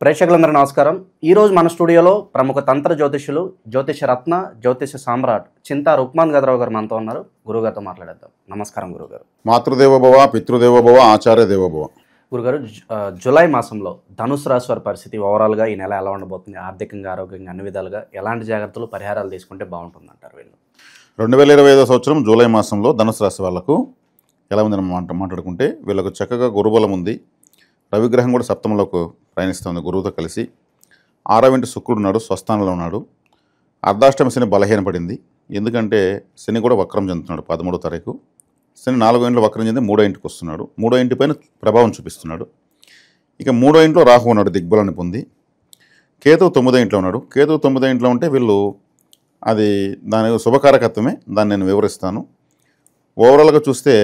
ప్రేక్షకులందరూ నమస్కారం. ఈరోజు మన స్టూడియోలో ప్రముఖ తంత్ర జ్యోతిష్యులు, జ్యోతిష రత్న, జ్యోతిష సామ్రాట్ చింతా రుక్మాన్ గదరావు గారు మనతో ఉన్నారు. గురుగారితో మాట్లాడేద్దాం. నమస్కారం గురుగారు. మాతృదేవోభవ, పితృదేవోభవ, ఆచార్య దేవోభవ. గురుగారు, జూలై మాసంలో ధనుసు రాశి వారి పరిస్థితి ఓవరాల్గా ఈ నెల ఎలా ఉండబోతుంది? ఆర్థికంగా, ఆరోగ్యంగా అన్ని విధాలుగా ఎలాంటి జాగ్రత్తలు, పరిహారాలు తీసుకుంటే బాగుంటుంది అంటారు వీళ్ళు? 2025 సంవత్సరం జూలై మాసంలో ధనుసు రాశి వాళ్ళకు ఎలా ఉందని మాట్లాడుకుంటే, వీళ్ళకు చక్కగా గురుబలం ఉంది. రవిగ్రహం కూడా సప్తమంలోకి ప్రయాణిస్తుంది గురువుతో కలిసి. 6వ ఇంటి శుక్రుడు ఉన్నాడు, స్వస్థానంలో ఉన్నాడు. అర్ధాష్టమ శని బలహీనపడింది. ఎందుకంటే శని కూడా వక్రం చెందుతున్నాడు 13వ తారీఖు. శని 4వ ఇంట్లో వక్రం చెంది 3వ ఇంటికి వస్తున్నాడు. 3వ ఇంటి పైన ప్రభావం చూపిస్తున్నాడు. ఇక 3వ ఇంట్లో రాహు ఉన్నాడు, దిగ్బలాన్ని పొంది. కేతువు 9వ ఇంట్లో ఉన్నాడు. కేతువు 9వ ఇంట్లో ఉంటే వీళ్ళు అది దాని శుభకారకత్వమే. దాన్ని నేను వివరిస్తాను. ఓవరాల్గా చూస్తే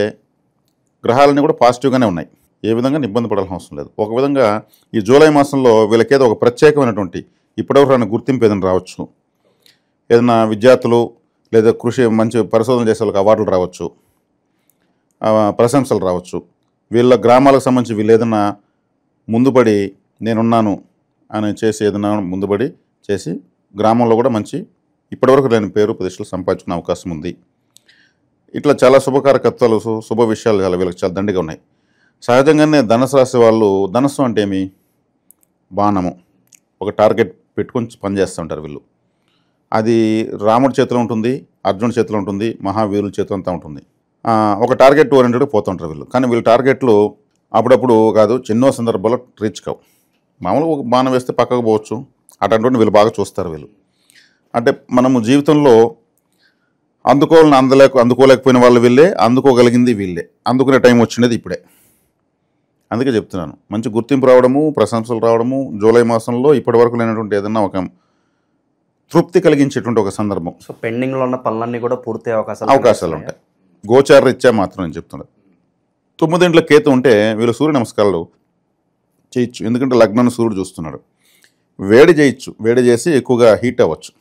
గ్రహాలన్నీ కూడా పాజిటివ్గానే ఉన్నాయి. ఏ విధంగా ఇబ్బంది పడాల్సిన అవసరం లేదు. ఒక విధంగా ఈ జూలై మాసంలో వీళ్ళకేదో ఒక ప్రత్యేకమైనటువంటి ఇప్పటివరకు రాని గుర్తింపు ఏదైనా రావచ్చు. ఏదైనా విద్యార్థులు లేదా కృషి మంచి పరిశోధన చేసే వాళ్ళకి అవార్డులు రావచ్చు, ప్రశంసలు రావచ్చు. వీళ్ళ గ్రామాలకు సంబంధించి వీళ్ళు ఏదైనా ముందుపడి నేనున్నాను అని చేసి ఏదైనా ముందుపడి చేసి గ్రామంలో కూడా మంచి ఇప్పటివరకు లేని పేరు ప్రతిష్టలు సంపాదించుకునే అవకాశం ఉంది. ఇట్లా చాలా శుభకారకత్వాలు, శుభ విషయాలు చాలా వీళ్ళకి చాలా దండిగా ఉన్నాయి. సహజంగానే ధనుసు రాశి వాళ్ళు, ధనుసు అంటే ఏమి, బాణము, ఒక టార్గెట్ పెట్టుకొని పనిచేస్తూ ఉంటారు వీళ్ళు. అది రాముడి చేతిలో ఉంటుంది, అర్జునుడి చేతిలో ఉంటుంది, మహావీరుల చేతిలో అంతా ఉంటుంది. ఒక టార్గెట్ ఓరియంటెడ్గా పోతుంటారు వీళ్ళు. కానీ వీళ్ళ టార్గెట్లు అప్పుడప్పుడు కాదు, ఎన్నో సందర్భాల్లో రీచ్ కావు. మామూలుగా ఒక బాణం వేస్తే పక్కకు పోవచ్చు. అటువంటి వీళ్ళు బాగా చూస్తారు వీళ్ళు. అంటే మనము జీవితంలో అందుకోలేకపోయిన వాళ్ళు వీళ్ళే, అందుకోగలిగింది వీళ్ళే. అందుకునే టైం వచ్చినది ఇప్పుడే. అందుకే చెప్తున్నాను, మంచి గుర్తింపు రావడము, ప్రశంసలు రావడము జూలై మాసంలో ఇప్పటివరకు లేనటువంటి ఏదన్నా ఒక తృప్తి కలిగించేటువంటి ఒక సందర్భం. సో పెండింగ్లో ఉన్న పనులన్నీ కూడా పూర్తి అవకాశాలు ఉంటాయి. గోచార రీత్యా మాత్రం నేను చెప్తున్నాను. 9వ ఇంట్లో కేతు ఉంటే వీళ్ళు సూర్య నమస్కారాలు చేయొచ్చు. ఎందుకంటే లగ్నాన్ని సూర్యుడు చూస్తున్నాడు. వేడి చేయొచ్చు. వేడి చేసి ఎక్కువగా హీట్ అవ్వచ్చు.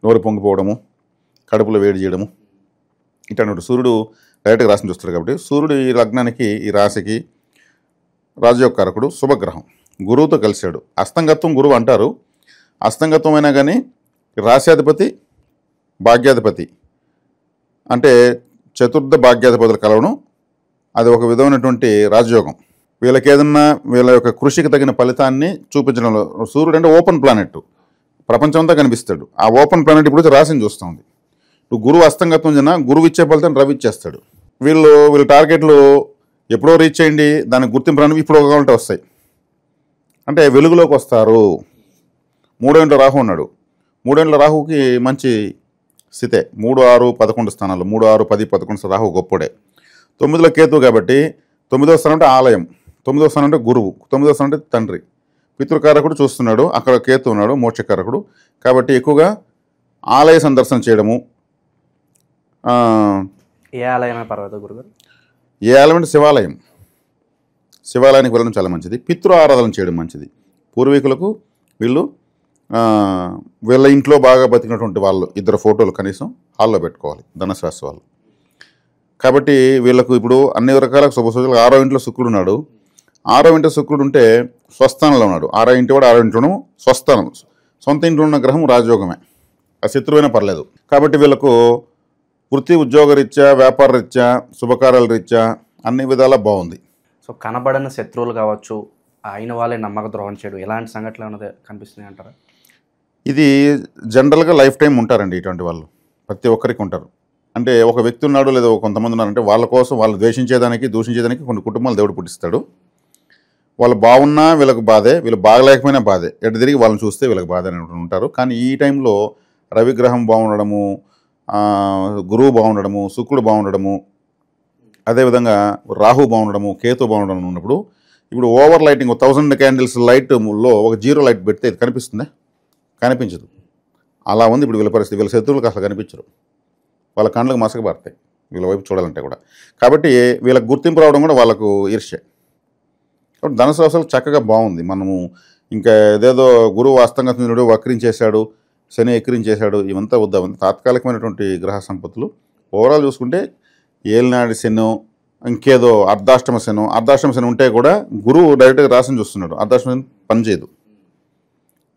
నోరు పొంగిపోవడము, కడుపులో వేడి చేయడము, ఇటువంటి సూర్యుడు డైరెక్ట్గా రాశిని చూస్తాడు. కాబట్టి సూర్యుడు ఈ లగ్నానికి, ఈ రాశికి రాజయోగకారకుడు, శుభగ్రహం. గురువుతో కలిశాడు. అస్తంగత్వం గురువు అంటారు. అస్తంగత్వం అయినా కానీ రాశ్యాధిపతి, భాగ్యాధిపతి అంటే చతుర్థ భాగ్యాధిపతులు కలవడం, అది ఒక విధమైనటువంటి రాజయోగం. వీళ్ళకి ఏదన్నా వీళ్ళ యొక్క కృషికి తగిన ఫలితాన్ని చూపించడంలో, సూర్యుడు అంటే ఓపెన్ ప్లానెట్, ప్రపంచం అంతా కనిపిస్తాడు. ఆ ఓపెన్ ప్లానెట్ ఇప్పుడు రాశిని చూస్తుంది. ఇప్పుడు గురువు అస్తంగత్వం జన గురువు ఇచ్చే ఫలితాన్ని రవి ఇచ్చేస్తాడు. వీళ్ళ టార్గెట్లు ఎప్పుడో రీచ్ అయ్యింది, దానికి గుర్తింపు రాని ఇప్పుడు కావాలంటే వస్తాయి. అంటే వెలుగులోకి వస్తారు. 3వ ఇంట్లో రాహు ఉన్నాడు. 3వ ఇంట్లో రాహుకి మంచి స్థితే. 3, 6, 11 స్థానాలు. 3, 6, 10, 11 రాహు గొప్పడే. 9లో కేతువు కాబట్టి 9వ స్థానం అంటే ఆలయం, 9వ స్థానం అంటే గురువు, 9వ స్థానం అంటే తండ్రి, పితృకారకుడు చూస్తున్నాడు. అక్కడ కేతు ఉన్నాడు, మోక్షకారకుడు. కాబట్టి ఎక్కువగా ఆలయ సందర్శన చేయడము. ఏ ఆలయమే పర్వాలేదు గురుగారు? ఏ ఆలయం అంటే శివాలయం. శివాలయానికి వెళ్ళడం చాలా మంచిది. పితృ ఆరాధన చేయడం మంచిది. పూర్వీకులకు వీళ్ళ ఇంట్లో బాగా బతికినటువంటి వాళ్ళు 2 ఫోటోలు కనీసం హాల్లో పెట్టుకోవాలి ధనుసు రాశి వాళ్ళు. కాబట్టి వీళ్ళకు ఇప్పుడు అన్ని రకాల శుభసూచనలు. 6వ ఇంట్లో శుక్రుడు ఉన్నాడు. 6వ ఇంట్లో శుక్రుడు ఉంటే స్వస్థానంలో ఉన్నాడు. 6వ ఇంటి వాడు 6వ ఇంట్లోనూ స్వస్థానం. సొంత ఇంట్లో ఉన్న గ్రహం రాజయోగమే, ఆ శత్రువైనా పర్లేదు. కాబట్టి వీళ్ళకు వృత్తి, ఉద్యోగ రీత్యా, వ్యాపార రీత్యా, శుభకార్యాల రీత్యా అన్ని విధాలా బాగుంది. సో కనబడిన శత్రువులు కావచ్చు, అయిన వాళ్ళే నమ్మక ద్రోహం చేయడం, ఇలాంటి సంఘటనలు ఏమైనా కనిపిస్తున్నాయి అంటారా? ఇది జనరల్గా లైఫ్ టైం ఉంటారండి ఇటువంటి వాళ్ళు. ప్రతి ఒక్కరికి ఉంటారు. అంటే ఒక వ్యక్తి ఉన్నాడు లేదా కొంతమంది ఉన్నారంటే వాళ్ళ కోసం, వాళ్ళు ద్వేషించేదానికి, దూషించేదానికి కొన్ని కుటుంబాలు దేవుడు పుట్టిస్తాడు. వాళ్ళు బాగున్నా వీళ్ళకి బాధే, వీళ్ళు బాగలేకపోయినా బాధే. ఎటు తిరిగి వాళ్ళని చూస్తే వీళ్ళకి బాధ అని ఉంటారు. కానీ ఈ టైంలో రవిగ్రహం బాగుండడము, గురువు బాగుండడము, శుక్రుడు బాగుండడము, అదేవిధంగా రాహు బాగుండడము, కేతు బాగుండడం ఉన్నప్పుడు ఇప్పుడు ఓవర్ లైటింగ్ 1000 క్యాండిల్స్ లైట్లో ఒక 0 లైట్ పెడితే ఇది కనిపిస్తుందా? కనిపించదు. అలా ఉంది ఇప్పుడు వీళ్ళ పరిస్థితి. వీళ్ళ శత్రువులకు అసలు కనిపించరు. వాళ్ళ కళ్ళకు మసక పడతాయి వీళ్ళ వైపు చూడాలంటే కూడా. కాబట్టి వీళ్ళకి గుర్తింపు రావడం కూడా వాళ్ళకు ఈర్ష్య. కాబట్టి ధనుసు రాశి చక్కగా బాగుంది. మనము ఇంకా ఏదేదో గురువు అస్తంగతుడు వక్రించేశాడు, శని ఎక్కిరించేశాడు, ఇవంతా వద్దామంది తాత్కాలికమైనటువంటి గ్రహ సంపత్తులు. ఓవరాల్ చూసుకుంటే ఏలినాడి శని, ఇంకేదో అర్ధాష్టమ శని ఉంటే కూడా గురువు డైరెక్ట్గా రాశిని చూస్తున్నాడు. అర్ధాష్టమ శని పనిచేయదు.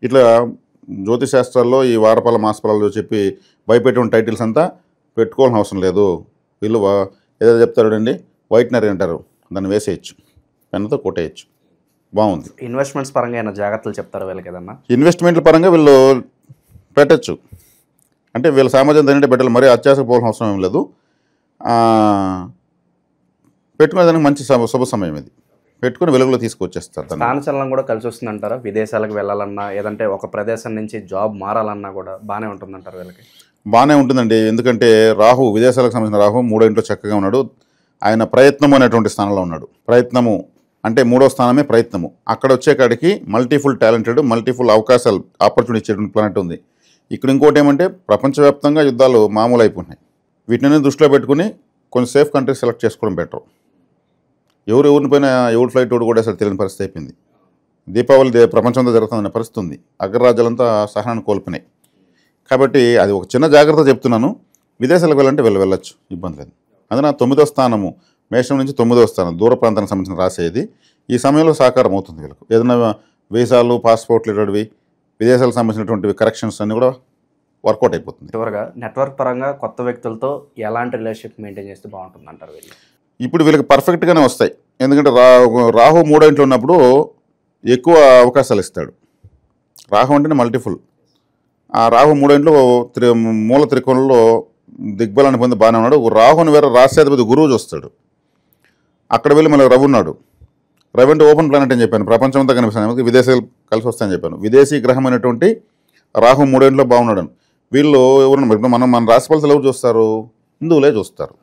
ఇట్లా జ్యోతిశాస్త్రాల్లో ఈ వారపాల మాసపాలలో చెప్పి భయపెట్టిన టైటిల్స్ అంతా పెట్టుకోవాల్సిన అవసరం లేదు. వీళ్ళు ఏదో చెప్తారు అండి, వైట్నరీ అంటారు, దాన్ని వేసేయచ్చు, పెన్నుతో కొట్టేయచ్చు. బాగుంది. ఇన్వెస్ట్మెంట్స్ పరంగా ఏమైనా జాగ్రత్తలు చెప్తారు వీళ్ళకి ఏదన్నా? ఇన్వెస్ట్మెంట్ల పరంగా వీళ్ళు పెట్టచ్చు. అంటే వీళ్ళ సామాజిక తింటే పెట్టాలి, మరీ అత్యాశకు పోవాల్సిన అవసరం ఏం లేదు. పెట్టుకునేదానికి మంచి శుభ సమయం ఇది. పెట్టుకుని వెలుగులో తీసుకొచ్చేస్తారు. స్థానచలనం కూడా కలిసి వస్తుంది అంటారా? విదేశాలకు వెళ్ళాలన్నా ఏదంటే ఒక ప్రదేశం నుంచి జాబ్ మారాలన్నా కూడా బాగానే ఉంటుందంటారు వీళ్ళకి? బాగానే ఉంటుందండి. ఎందుకంటే రాహు, విదేశాలకు సంబంధించిన రాహు 3వ ఇంట్లో చక్కగా ఉన్నాడు. ఆయన ప్రయత్నము అనేటువంటి స్థానంలో ఉన్నాడు. ప్రయత్నము అంటే 3వ స్థానమే ప్రయత్నము. అక్కడ వచ్చేకాడికి మల్టీఫుల్ టాలెంటెడ్, మల్టీఫుల్ అవకాశాలు, ఆపర్చునిటీ ఇచ్చేటువంటి ప్లానెట్ ఉంది. ఇక్కడ ఇంకోటి ఏమంటే ప్రపంచవ్యాప్తంగా యుద్ధాలు మామూలు అయిపోతున్నాయి. వీటిని దృష్టిలో పెట్టుకుని కొంచెం సేఫ్ కంట్రీస్ సెలెక్ట్ చేసుకోవడం బెటర్. ఎవరిని పైన ఎవరి ఫ్లైట్ ఓడి కూడా అసలు తెలియని పరిస్థితి అయిపోయింది. దీపావళి ప్రపంచంతో జరుగుతుందనే పరిస్థితి ఉంది. అగ్రరాజ్యాలంతా సహనాన్ని కోల్పోయినాయి. కాబట్టి అది ఒక చిన్న జాగ్రత్త చెప్తున్నాను. విదేశాలకు వెళ్ళాలంటే వెళ్ళొచ్చు, ఇబ్బంది లేదు. అందున 9వ స్థానము, మేషం నుంచి 9వ స్థానం, దూర ప్రాంతానికి సంబంధించిన రాసేది. ఈ సమయంలో సహకారం అవుతుంది వీళ్ళకు. ఏదైనా వీసాలు, పాస్పోర్ట్లు ఇలాంటివి, విదేశాలకు సంబంధించినటువంటి కరెక్షన్స్ అన్నీ కూడా వర్కౌట్ అయిపోతుంది. చివరిగా నెట్వర్క్ పరంగా కొత్త వ్యక్తులతో ఎలాంటి రిలేషన్షిప్ మెయింటైన్ చేస్తే బాగుంటుంది అంటారు వీళ్ళు? ఇప్పుడు వీళ్ళకి పర్ఫెక్ట్గానే వస్తాయి. ఎందుకంటే రాహు 3వ ఇంట్లో ఉన్నప్పుడు ఎక్కువ అవకాశాలు ఇస్తాడు. రాహు అంటేనే మల్టిఫుల్. ఆ రాహు 3వ ఇంట్లో మూల త్రికోణంలో దిగ్బలాన్ని పొంది బాగానే ఉన్నాడు. రాహుని వేరే రాష్ట్రాధిపతి గురువు చూస్తాడు. అక్కడ వెళ్ళి మళ్ళీ రవి ఉన్నాడు. రవి అంటే ఓపెన్ ప్లానెట్ అని చెప్పాను, ప్రపంచం అంతా కనిపిస్తాను, విదేశాలు కలిసి వస్తాయని చెప్పాను. విదేశీ గ్రహం అయినటువంటి రాహు 3వ ఇంట్లో బాగున్నాడు. వీళ్ళు ఎవరు మన రాశి ఫలితాలు ఎవరు చూస్తారు? హిందువులే చూస్తారు.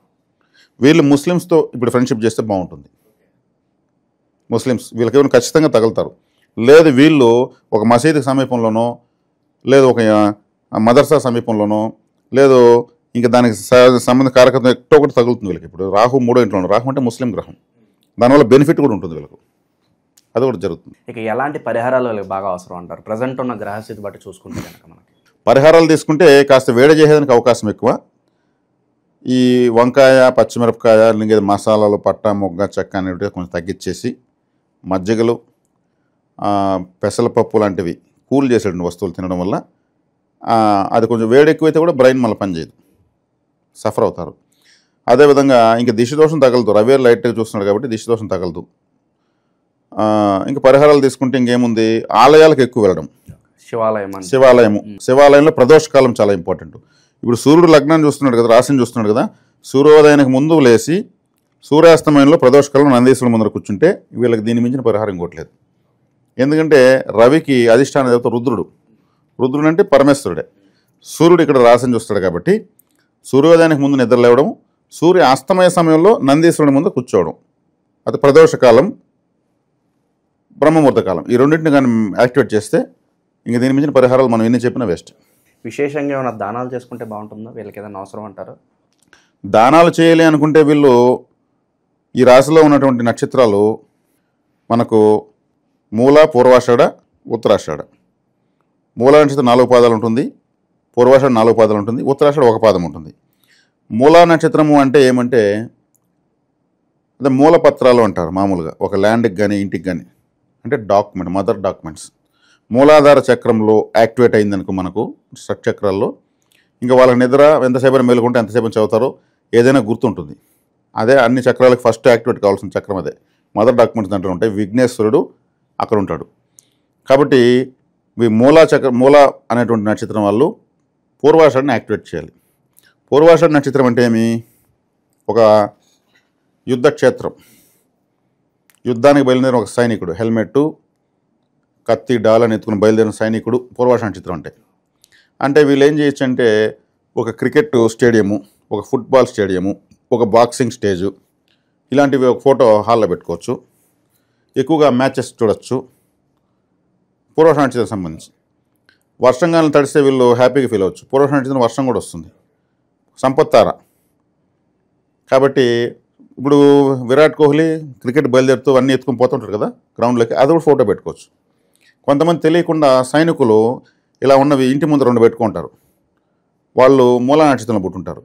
వీళ్ళు ముస్లిమ్స్తో ఇప్పుడు ఫ్రెండ్షిప్ చేస్తే బాగుంటుంది. ముస్లిమ్స్ వీళ్ళకి ఏమైనా ఖచ్చితంగా తగులుతారు. లేదు వీళ్ళు ఒక మసీదుకి సమీపంలోనో, లేదు ఒక మదర్సా సమీపంలోనో, లేదు ఇంకా దానికి సంబంధ కార్యక్రమం ఎక్కువ ఒకటి తగులుతుంది వీళ్ళకి. ఇప్పుడు రాహు 3వ ఇంట్లో ఉన్నాడు. రాహు అంటే ముస్లిం గ్రహం, దానివల్ల బెనిఫిట్ కూడా ఉంటుంది వీళ్ళకు. అది కూడా జరుగుతుంది. ఇక ఎలాంటి పరిహారాలు వీళ్ళకి బాగా అవసరం అంటారు ప్రజెంట్ ఉన్న గ్రహస్థితి బట్టి చూసుకుంటే కనుక? మనకి పరిహారాలు తీసుకుంటే కాస్త వేడి చేసేదానికి అవకాశం ఎక్కువ. ఈ వంకాయ, పచ్చిమిరపకాయ, ఇంకా మసాలాలు, పట్ట, మొగ్గ, చెక్క అనేవి కొంచెం తగ్గించేసి, మజ్జిగలు, పెసరపప్పు లాంటివి కూల్ చేసేటువంటి వస్తువులు తినడం వల్ల అది కొంచెం వేడి ఎక్కువైతే కూడా బ్రెయిన్ మళ్ళీ పనిచేయదు, సఫర్ అవుతారు. అదేవిధంగా ఇంకా దిశదోషం తగలదు. రవి లైట్గా చూస్తున్నాడు కాబట్టి దిశదోషం తగలదు. ఇంకా పరిహారాలు తీసుకుంటే ఇంకేముంది, ఆలయాలకు ఎక్కువ వెళ్ళడం. శివాలయంలో ప్రదోషకాలం చాలా ఇంపార్టెంట్. ఇప్పుడు సూర్యుడు లగ్నాన్ని చూస్తున్నాడు కదా, రాశిని చూస్తున్నాడు కదా, సూర్యోదయానికి ముందు లేచి సూర్యాస్తమయంలో ప్రదోషకాలం నందీశ్వరుల ముందర కూర్చుంటే వీళ్ళకి దీని మించిన పరిహారం ఇంకోట్లేదు. ఎందుకంటే రవికి అధిష్టాన దేవత రుద్రుడు. రుద్రుడు అంటే పరమేశ్వరుడే. సూర్యుడు ఇక్కడ రాశిని చూస్తాడు కాబట్టి సూర్యోదయానికి ముందు నిద్ర లేవడం, సూర్య అస్తమయ సమయంలో నందీశ్వరుని ముందు కూర్చోవడం, అది ప్రదోషకాలం, బ్రహ్మముహూర్త కాలం. ఈ రెండింటిని కానీ యాక్టివేట్ చేస్తే ఇంక దీని మించిన పరిహారాలు మనం ఎన్ని చెప్పినా వేస్ట్. విశేషంగా ఏమైనా దానాలు చేసుకుంటే బాగుంటుందా? వీళ్ళకి ఏదైనా అవసరం అంటారు? దానాలు చేయాలి అనుకుంటే వీళ్ళు ఈ రాశిలో ఉన్నటువంటి నక్షత్రాలు మనకు మూల, పూర్వాషాఢ, ఉత్తరాషాఢ. మూల నక్షత్రం 4 పాదాలు ఉంటుంది, పూర్వాషాఢ 4 పాదాలు ఉంటుంది, ఉత్తరాషాఢ 1 పాదం ఉంటుంది. మూలా నక్షత్రము అంటే ఏమంటే అదే మూలపత్రాలు అంటారు మామూలుగా, ఒక ల్యాండ్కి కానీ ఇంటికి కానీ, అంటే డాక్యుమెంట్, మదర్ డాక్యుమెంట్స్. మూలాధార చక్రంలో యాక్టివేట్ అయిందనుకో మనకు చక్రాల్లో, ఇంకా వాళ్ళకి నిద్ర ఎంతసేపు మేలుకుంటే ఎంతసేపు చదువుతారో ఏదైనా గుర్తుంటుంది. అదే అన్ని చక్రాలకు ఫస్ట్ యాక్టివేట్ కావాల్సిన చక్రం అదే. మదర్ డాక్యుమెంట్స్ దాంట్లో ఉంటాయి. విఘ్నేశ్వరుడు అక్కడ ఉంటాడు. కాబట్టి మూల అనేటువంటి నక్షత్రం వాళ్ళు పూర్వాషాఢని యాక్టివేట్ చేయాలి. పూర్వాషాఢ నక్షత్రం అంటే ఏమి, ఒక యుద్ధక్షేత్రం, యుద్ధానికి బయలుదేరిన ఒక సైనికుడు, హెల్మెట్, కత్తి, డాలని ఎత్తుకుని బయలుదేరిన సైనికుడు పూర్వాషాఢ నక్షత్రం అంటే వీళ్ళు ఏం చేయొచ్చు అంటే ఒక క్రికెట్ స్టేడియము, ఒక ఫుట్బాల్ స్టేడియము, ఒక బాక్సింగ్ స్టేజు, ఇలాంటివి ఒక ఫోటో హాల్లో పెట్టుకోవచ్చు. ఎక్కువగా మ్యాచెస్ చూడొచ్చు పూర్వాషాఢ నక్షత్రం సంబంధించి. వర్షంగాలను తడిస్తే వీళ్ళు హ్యాపీగా ఫీల్ అవ్వచ్చు. పూర్వాషాఢ నక్షత్రం వర్షం కూడా వస్తుంది, సంపత్తార. కాబట్టి ఇప్పుడు విరాట్ కోహ్లీ క్రికెట్ బయలుదేరుతూ అన్నీ ఎత్తుకొని పోతుంటారు కదా గ్రౌండ్లోకి, అది కూడా ఫోటో పెట్టుకోవచ్చు. కొంతమంది తెలియకుండా సైనికులు ఇలా ఉన్నవి ఇంటి ముందు 2 పెట్టుకుంటారు. వాళ్ళు మూలా నక్షత్రంలో పుట్టుంటారు,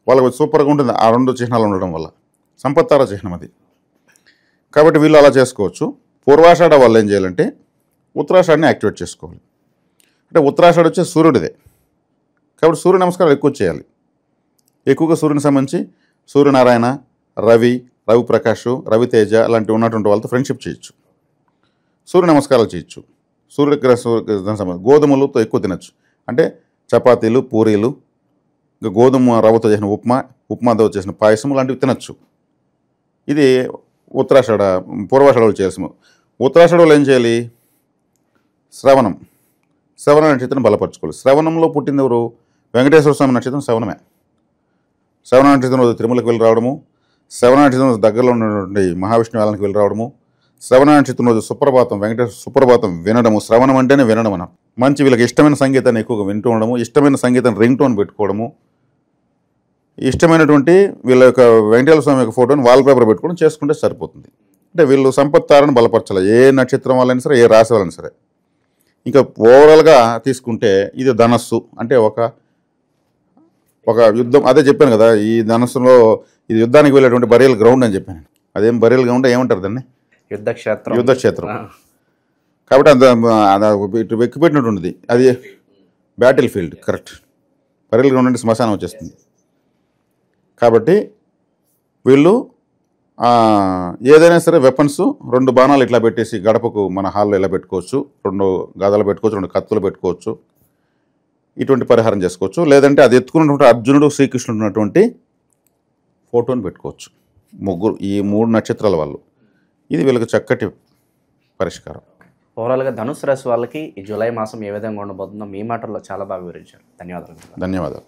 వాళ్ళకి సూపర్గా ఉంటుంది ఆ 2 చిహ్నాలు ఉండడం వల్ల. సంపత్తార చిహ్నం అది. కాబట్టి వీళ్ళు అలా చేసుకోవచ్చు. పూర్వాషాఢ వాళ్ళు ఏం చేయాలంటే ఉత్తరాషాఢని యాక్టివేట్ చేసుకోవాలి. అంటే ఉత్తరాషాఢ వచ్చే సూర్యుడిదే, కాబట్టి సూర్య నమస్కారాలు ఎక్కువ చేయాలి. ఎక్కువగా సూర్యుని సంబంధించి సూర్యనారాయణ, రవిప్రకాష్, రవితేజ అలాంటివి ఉన్నటువంటి వాళ్ళతో ఫ్రెండ్షిప్ చేయొచ్చు, సూర్య నమస్కారాలు చేయొచ్చు. దానికి సంబంధించి గోధుమలతో ఎక్కువ తినచ్చు, అంటే చపాతీలు, పూరీలు, ఇంకా గోధుమ రవ్వతో చేసిన ఉప్మాతో చేసిన పాయసం లాంటివి తినచ్చు. ఇది ఉత్తరాషాఢ, పూర్వాషాఢలో చేయాల్సిన. ఉత్తరాషాఢలో ఏం చేయాలి? శ్రవణ నక్షత్రం బలపరచుకోవాలి. శ్రవణంలో పుట్టింది ఎవరు? వెంకటేశ్వర స్వామి నక్షత్రం శ్రవణమే. శ్రవణ నక్షత్రం రోజు తిరుమలకు వెళ్ళి రావడము, శ్రవణ నక్షత్రం రోజు దగ్గరలో ఉన్నటువంటి మహావిష్ణు ఆలయానికి వెళ్ళి రావడము, శ్రవణ నక్షత్రం రోజు సుప్రభాతం, వెంకటేశ్వర సుప్రభాతం వినడము. శ్రవణం అంటేనే వినడం అన్న. మంచి వీళ్ళకి ఇష్టమైన సంగీతాన్ని ఎక్కువగా వింటూ ఉండడము, ఇష్టమైన సంగీతాన్ని రింగ్ టోన్ పెట్టుకోవడము, ఇష్టమైనటువంటి వీళ్ళ యొక్క వెంకటేశ్వర స్వామి యొక్క ఫోటోని వాల్ పేపర్ పెట్టుకోవడం చేసుకుంటే సరిపోతుంది. అంటే వీళ్ళు సంపత్తారని బలపరచాలి, ఏ నక్షత్రం వాళ్ళైనా సరే, ఏ రాశి వాళ్ళైనా సరే. ఇంకా ఓవరాల్గా తీసుకుంటే ఇది ధనస్సు అంటే ఒక యుద్ధం. అదే చెప్పాను కదా, ఈ ధనస్సులో ఇది యుద్ధానికి వెళ్ళేటువంటి బరియల్ గ్రౌండ్ అని చెప్పాను. అదేం బరియల్ గ్రౌండ్ ఏమంటారు దాన్ని? యుద్ధక్షేత్రం. కాబట్టి ఇటు వెక్కిపెట్టినటువంటిది అది battle field. Correct. Burial ground అంటే శ్మశానం వచ్చేస్తుంది. కాబట్టి వీళ్ళు ఏదైనా సరే వెపన్స్ 2 బాణాలు ఇట్లా పెట్టేసి గడపకు మన హాల్లో ఇలా పెట్టుకోవచ్చు, 2 గదాలు పెట్టుకోవచ్చు, 2 కత్తులు పెట్టుకోవచ్చు, ఇటువంటి పరిహారం చేసుకోవచ్చు. లేదంటే అది ఎత్తుకున్నటువంటి అర్జునుడు, శ్రీకృష్ణుడు ఉన్నటువంటి ఫోటోని పెట్టుకోవచ్చు. ఈ 3 నక్షత్రాల వాళ్ళు. ఇది వీళ్ళకి చక్కటి పరిష్కారం. ఓవరాల్గా ధనుసు రాశి వాళ్ళకి ఈ జూలై మాసం ఏ విధంగా ఉండబోతుందో మీ మాటల్లో చాలా బాగా వివరించారు. ధన్యవాదాలు.